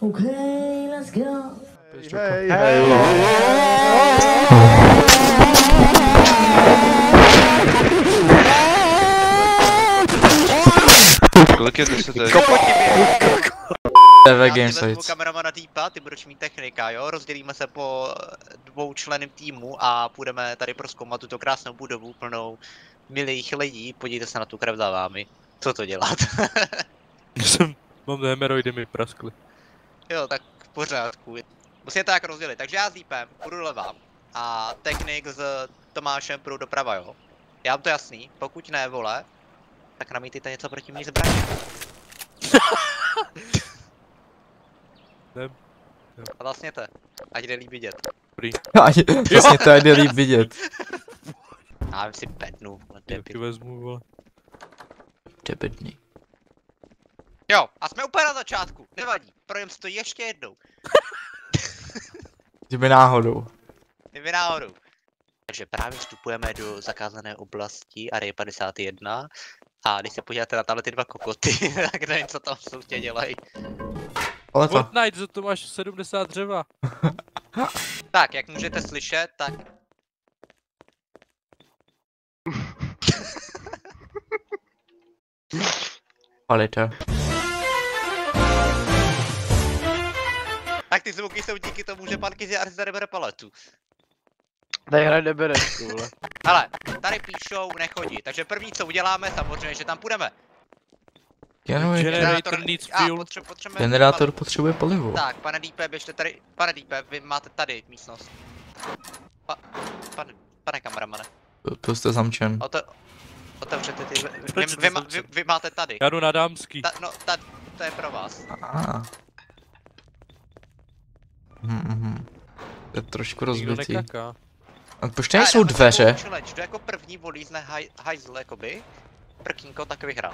Okay, let's go. Hey. Kolik je 10 teď? TV Já si Games vezmu Sites. kameramana týpa, ty budeš mít technika, jo? Rozdělíme se po dvoučlenném týmu a půjdeme tady prozkoumat tuto krásnou budovu plnou milých lidí. Podívejte se na tu krev za vámi. Co to dělat? Mám hemeroidy mi praskly. Jo, tak v pořádku. Musíme to tak rozdělit. Takže já s Deepem půjdu doleva a technik s Tomášem půjdu doprava, jo? Já mám to jasný, pokud ne, vole, tak namítejte něco proti mý zbraně. Ne. A vlastně to, ať jde líp vidět. Přesně to jde líp vidět. Já vím si bednu, ale Taky debil. vezmu, vole. Debedný. Jo, a jsme úplně na začátku, nevadí, projem si to ještě jednou. Kdyby náhodou. Kdyby náhodou. Takže právě vstupujeme do zakázané oblasti Area 51 a když se podíváte na tahle ty dva kokoty, tak nevím, co tam v dělají. Ale to. Fortnite, za to máš 70 dřeva. Tak, jak můžete slyšet, tak... Kvalita. Tak ty zvuky jsou díky tomu, že pan Kiziar zde nebere paletu. Tady hraje nebereš, vole. Hele, tady píšou nechodí, takže první co uděláme, samozřejmě, že tam půjdeme. Generator needs fuel. Potřebujeme... Generátor potřebuje palivo. Tak, pane Deepe, běžte tady, pane Deepe, vy máte tady místnost. Pane kameramane. To jste zamčen. Otevřete ty, Proč jste zamčen? vy máte tady. Já jdu na dámský. To je pro vás. To je trošku Nikdo rozbitý. nekaká. A proč tady jsou dveře? Kdo jako první volízne hajzl, jakoby? Prkínko, tak vyhrál.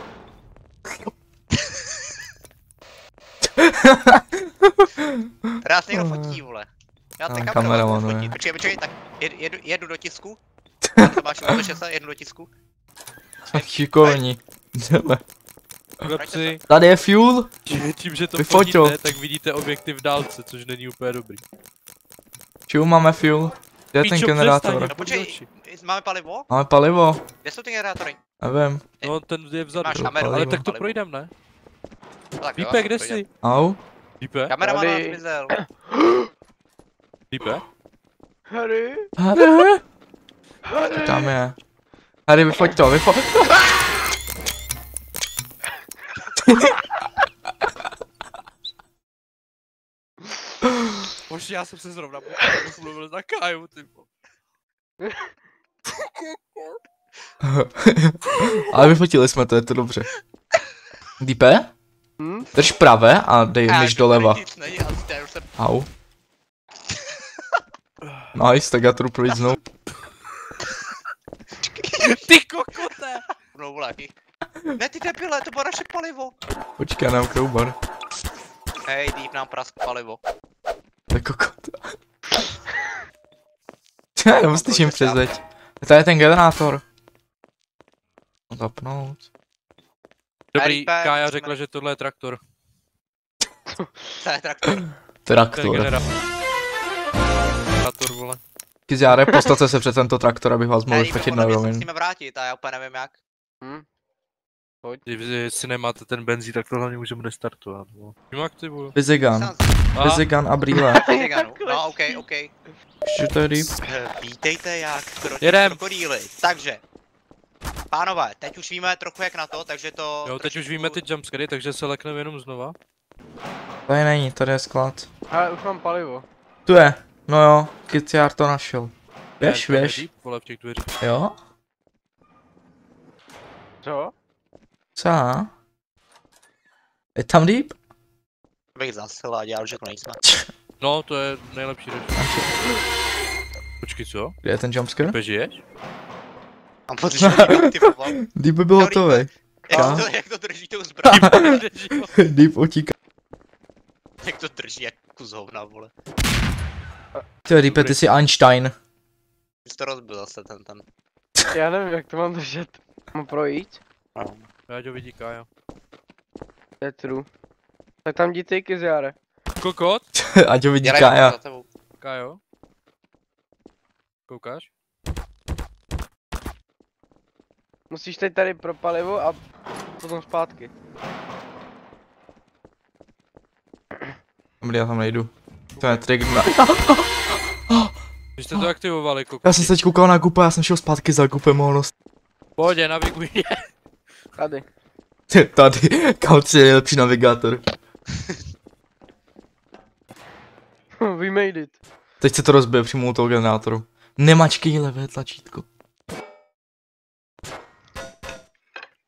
Rád někdo fotí, vole. Já ty kameraman, fotí. ne. Počkej, tak jedu do tisku. To máš jedu do tisku. Šikovní. Jdeme. Chlapci, Tady je fuel. tím, že to Vyfoťo. fotíte, tak vidíte objekty v dálce, což není úplně dobrý. Čemu máme fuel? Kde je ten Píčo, generátor? přestaň. No počkej, máme palivo? Máme palivo? Kde jsou ty generátory? Nevím. No ten je vzadu. Máš kameru, Ale tak to palivo. projdem, ne? Tak jo, Dípe, kde projde. jsi? Au? Dípe? Kameraman nás Tady. zmizel. Dípe? Harry? Harry? Harry? Tam je. Harry, vyfoť to, vyfoť. Bože, já jsem se zrovna mluvil za Káju, ty vole. Ale vyfotili jsme to, je to dobře. Dípe? Hm? Drž pravé a dej myš doleva. Nic není, ale já už jsem... Au. Nice, tak já to jdu projít znovu. Ty kokote! No vole, ne ty debile, to bylo naše palivo. Počkej, nám crowbar. Hej, Deep nám prask palivo. To je kokot. Já nemusím přes zeď. Tady je ten generátor. Zapnout. Dobrý, RIP, Kája musíme- řekla, že tohle je traktor. To je traktor. To je Traktor. generátor, vole. Kiziáre, postavte se před tento traktor, abych vás mohl Hej, vyfotit na my se rovin. musíme vrátit a já úplně nevím jak. Hm? Jestli nemáte ten benzín, tak to hlavně můžeme restartovat. Tím aktivuju. Bizigan. Bizigan a brýle. No, ok. Ještě to je deep. Vítejte jak Jedem. krokodýly. Takže, pánové, teď už víme trochu jak na to, takže to... Jo, teď už víme ty jumpscary, takže se lekneme jenom znova. Tady není, tady je sklad. Ale už mám palivo. Tu je. No jo, Kiziár to našel. Běž, Ne, to je běž. deep, vole, v těch dveřích. Jo? Co? Co? Je tam deep? Bych zasil a dělal, že to nejsme. No, to je nejlepší řešení. Počkej, co? Kde je ten jumpscare? Ty žiješ? Mám pocit, že to typoval. Deep by byl hotový. Jak to drží tou zbraní? Deep utíká. Jak to drží jak kus hovna, vole. Ty Deep, ty jsi Einstein. Jsi to rozbil zase ten. Já nevím, jak to mám držet. Mám projít? No. Já ho vidí Kája. To je true. Tak tam jdi ty, Kiziare. Kokot? Ať ho vidí Dělej Kája. za tebou. Kájo? Koukáš? Musíš teď tady pro palivo a potom zpátky. Dobrý, já tam nejdu. To je trik. Když jste to aktivovali, kokot. Já jsem se teď koukal na Gupa, já jsem šel zpátky za Gupem, mohlost. Pohodě, naviguj. Tady. Tady, Kauci je nejlepší navigátor. We made it. Teď se to rozbije přímo u toho generátoru. Nemačkej levé tlačítko.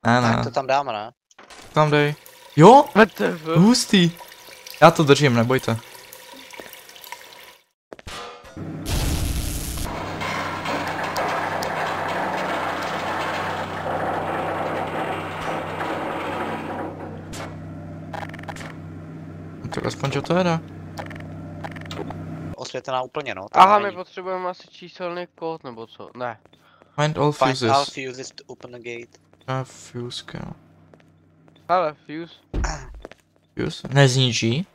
Ne, Tak ne, to tam dáme, ne? tam dej. Jo? WTF? Hustý. Já to držím, nebojte. Tak aspoň, že to jede. Osvětlená úplně, no. Aha, my potřebujeme asi číselný kód, nebo co? Ne. Find all Find all fuses. fuses to open the gate. Fuse, kámo. Hele, fuse. Fuse? Nezničí.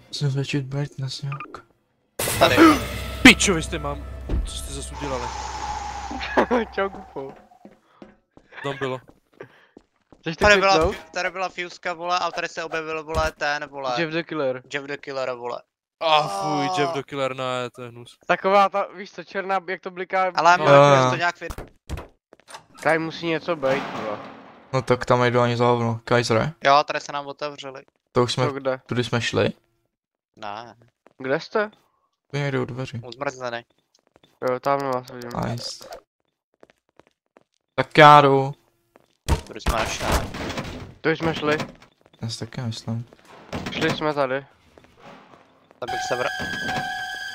Musím zvětšit brightness nějak. Tady. Pičo, vy jste mám. Co jste zase udělali? Čau, Gupo. Tam bylo. Chceš to Tady byla, kliknout? tady byla fuska, vole, a tady se objevil, vole, ten, vole. Jeff the Killer. Jeff the Killer, vole. Fuj, Jeff the Killer, ne, to je hnus. Taková ta, víš co, černá, jak to bliká. Ale No. může to nějak Tady musí něco být, vole. No tak tam nejdu ani za hovno. Kaiser. Jo, tady se nám otevřeli. To už jsme, To kde? tudy jsme šli. Ne, Kde jste? Tu někde u dveří. uzmrzlený. Jo, tam vás vidím. Nice. Tak já jdu. Tady jsme našli. To jsme šli. Já si taky myslím. Šli jsme tady. Tak bych se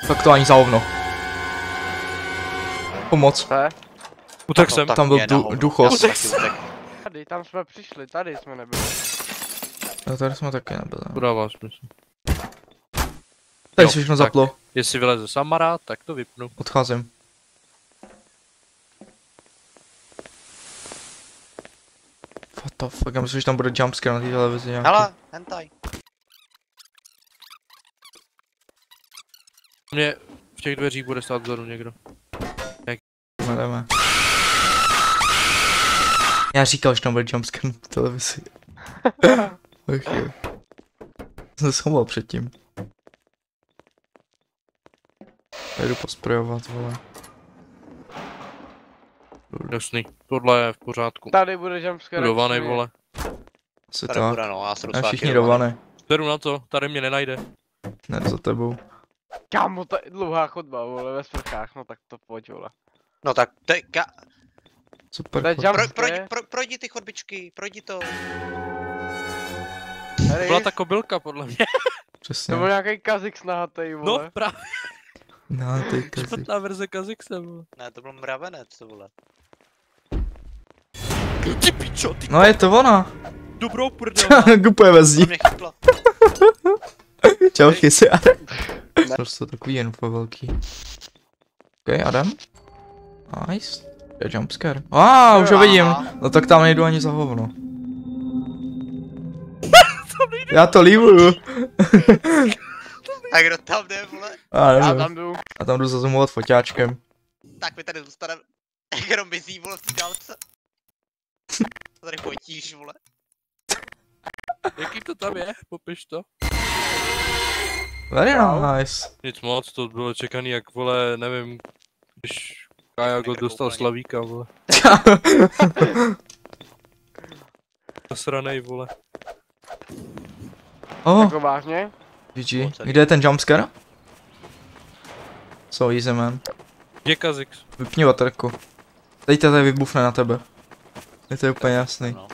Tak to ani za hovno. Pomoc. To je? Utek jsem. Tam byl duchos. Tady, tam jsme přišli, tady jsme nebyli. No tady jsme taky nebyli. Udává smysl. Tady Jo, se všechno tak. zaplo. Jestli vyleze Samara, tak to vypnu. Odcházím. What the fuck, já myslím, že tam bude jumpscare na té televizi nějaký. Hele, hentai. Mě v těch dveřích bude stát vzadu někdo. Jdeme. Já říkal, že tam bude jumpscare na té televizi. Ach jo. Jsem se schoval předtím. Já jdu posprejovat, vole. Jasný, tohle je v pořádku. Tady bude jumpscare. Budovaný, vole. Asi Tady tak. bude, no, já se A jdu všichni rované. Beru na to, tady mě nenajde. Ne, za tebou. Kámo, to je dlouhá chodba, vole, ve sprchách, no tak to pojď, vole. No tak, Super. To je chodba. jump- projdi ty chodbičky, projdi to. Tady, Byla ta kobylka, podle mě. Přesně. to byl nějaký Kazix nahatej, No, vole. právě No, ty kazi. špatná verze Kazixe, vole. Ne, to byl mravenec, vole. Ty pičo, ty No je to ona. dobrou prdel. Gupuje ve To zdi. mě chytlo. Čau, chysy. Prostě takový info velký. Ok, Adam. Nice. Je jumpscare. Už ho vidím. No tak tam nejdu ani za hovno. Já to líbuju. A kdo tam jde, vole? Já nevím. tam jdu. A tam jdu zazumovat foťáčkem. Tak mi tady zůstane jenom mizí, vole, v té dálce. To tady fotíš, vole. Jaký to tam je? Popiš to. Very nice. Nic moc, to bylo čekaný jak, vole, nevím, když Kajago dostal Slavíka, vole. Zasranej, vole. Jako vážně? GG. Kde je ten jumpscare? So easy man. Je Kazix. Vypni baterku. Teď tady vybufne na tebe. Je to úplně jasný. No.